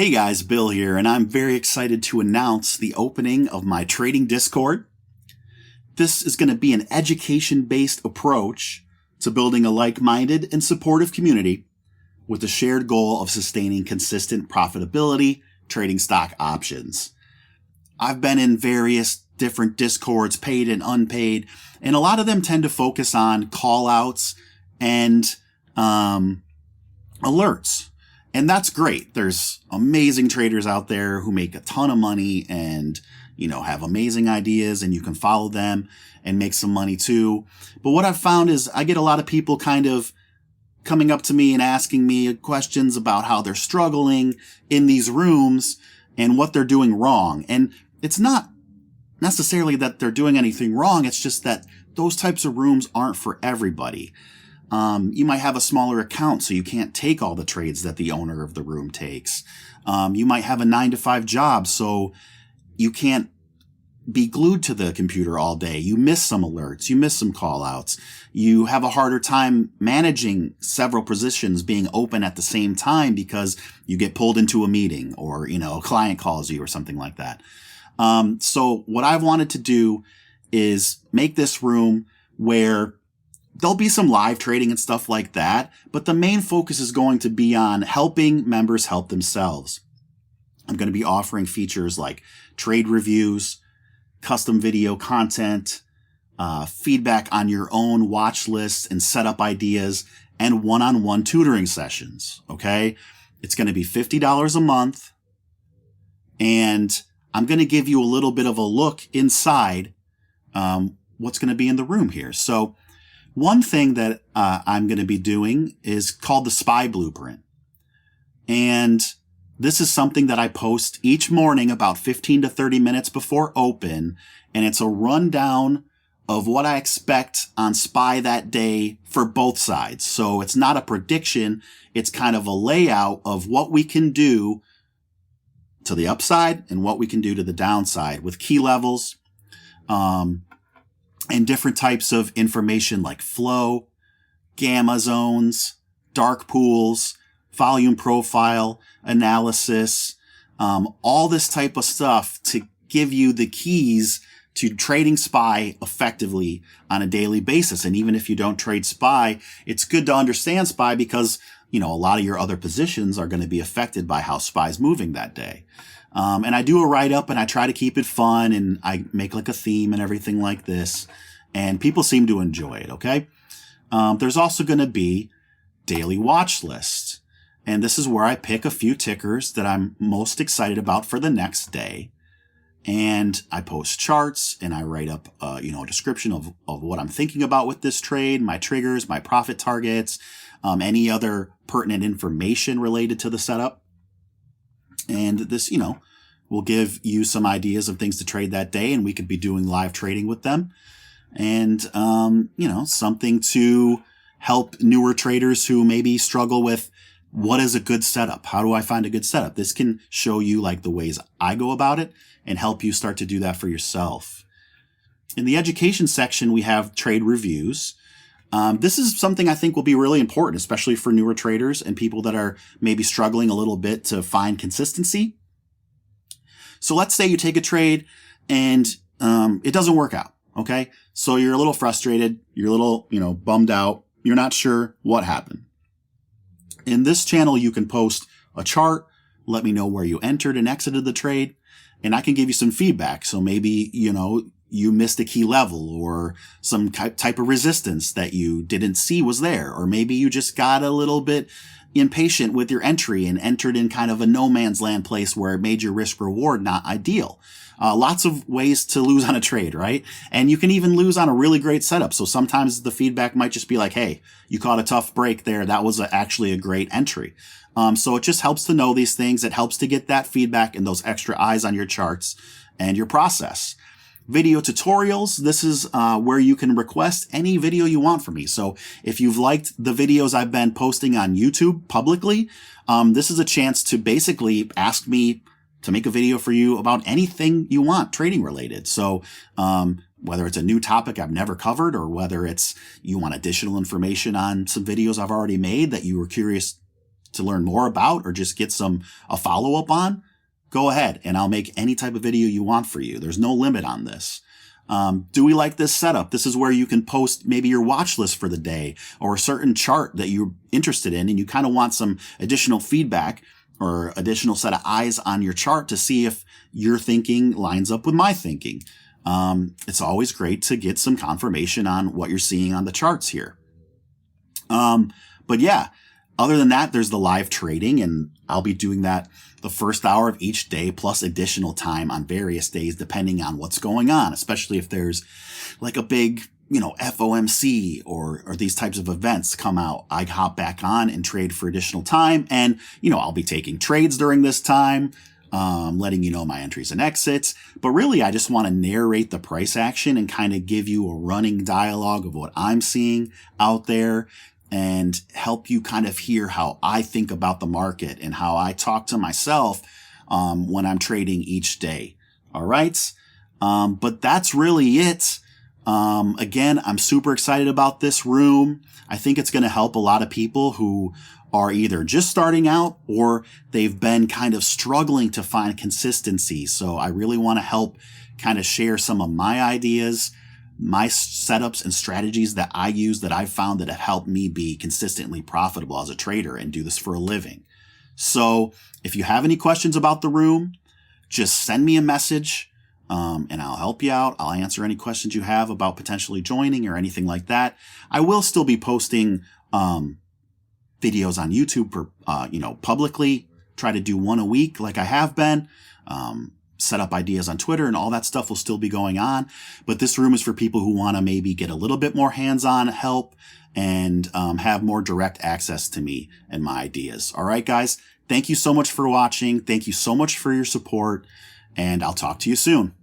Hey guys, Bill here, and I'm very excited to announce the opening of my trading Discord. This is going to be an education-based approach to building a like-minded and supportive community with the shared goal of sustaining consistent profitability trading stock options. I've been in various different Discords, paid and unpaid, and a lot of them tend to focus on call-outs and alerts. And that's great. There's amazing traders out there who make a ton of money and, have amazing ideas, and you can follow them and make some money too. But what I've found is I get a lot of people kind of coming up to me and asking me questions about how they're struggling in these rooms and what they're doing wrong. And it's not necessarily that they're doing anything wrong. It's just that those types of rooms aren't for everybody. You might have a smaller account, so you can't take all the trades that the owner of the room takes. You might have a 9-to-5 job, so you can't be glued to the computer all day. You miss some alerts. You miss some call outs. You have a harder time managing several positions being open at the same time because you get pulled into a meeting or, a client calls you or something like that. So what I've wanted to do is make this room where there'll be some live trading and stuff like that, but the main focus is going to be on helping members help themselves. I'm going to be offering features like trade reviews, custom video content, feedback on your own watch lists and setup ideas, and one-on-one tutoring sessions, okay? It's going to be $50 a month, and I'm going to give you a little bit of a look inside what's going to be in the room here. So one thing that I'm going to be doing is called the SPY Blueprint. And this is something that I post each morning about 15 to 30 minutes before open. And it's a rundown of what I expect on SPY that day for both sides. So it's not a prediction. It's kind of a layout of what we can do to the upside and what we can do to the downside with key levels. And different types of information like flow, gamma zones, dark pools, volume profile, analysis, all this type of stuff to give you the keys to trading SPY effectively on a daily basis. And even if you don't trade SPY, it's good to understand SPY because, a lot of your other positions are going to be affected by how SPY is moving that day. And I do a write-up and I try to keep it fun and I make like a theme and everything like this. And people seem to enjoy it, okay? There's also going to be daily watch lists. And this is where I pick a few tickers that I'm most excited about for the next day. And I post charts and I write up, a description of what I'm thinking about with this trade, my triggers, my profit targets, any other pertinent information related to the setup. And this, will give you some ideas of things to trade that day, and we could be doing live trading with them. And, something to help newer traders who maybe struggle with what is a good setup? How do I find a good setup? This can show you like the ways I go about it and help you start to do that for yourself. In the education section, we have trade reviews. This is something I think will be really important, especially for newer traders and people that are maybe struggling a little bit to find consistency. So let's say you take a trade and it doesn't work out, okay? So you're a little frustrated, you're a little, bummed out, you're not sure what happened. In this channel, you can post a chart, let me know where you entered and exited the trade, and I can give you some feedback. So maybe, you missed a key level or some type of resistance that you didn't see was there. Or maybe you just got a little bit impatient with your entry and entered in kind of a no man's land place where it made your risk reward not ideal. Lots of ways to lose on a trade, right? And you can even lose on a really great setup. So sometimes the feedback might just be like, hey, you caught a tough break there. That was actually a great entry. So it just helps to know these things. It helps to get that feedback and those extra eyes on your charts and your process. Video tutorials. This is where you can request any video you want from me. So if you've liked the videos I've been posting on YouTube publicly, this is a chance to basically ask me to make a video for you about anything you want trading related. So whether it's a new topic I've never covered or whether it's you want additional information on some videos I've already made that you were curious to learn more about or just get a follow-up on, go ahead and I'll make any type of video you want for you. There's no limit on this. Do we like this setup? This is where you can post maybe your watch list for the day or a certain chart that you're interested in and you kind of want some additional feedback or additional set of eyes on your chart to see if your thinking lines up with my thinking. It's always great to get some confirmation on what you're seeing on the charts here. But yeah, other than that, there's the live trading, and I'll be doing that the first hour of each day plus additional time on various days depending on what's going on, especially if there's like a big, FOMC or these types of events come out. I hop back on and trade for additional time, and, I'll be taking trades during this time, letting you know my entries and exits. But really, I just want to narrate the price action and kind of give you a running dialogue of what I'm seeing out there and help you kind of hear how I think about the market and how I talk to myself when I'm trading each day. All right. But that's really it. Again, I'm super excited about this room. I think it's going to help a lot of people who are either just starting out or they've been kind of struggling to find consistency. So I really want to help kind of share some of my ideas, my setups and strategies that I use that I've found that have helped me be consistently profitable as a trader and do this for a living. So if you have any questions about the room, just send me a message, and I'll help you out. I'll answer any questions you have about potentially joining or anything like that. I will still be posting, videos on YouTube, publicly, try to do one a week like I have been. Set up ideas on Twitter and all that stuff will still be going on. But this room is for people who want to maybe get a little bit more hands-on help and have more direct access to me and my ideas. All right, guys. Thank you so much for watching. Thank you so much for your support, and I'll talk to you soon.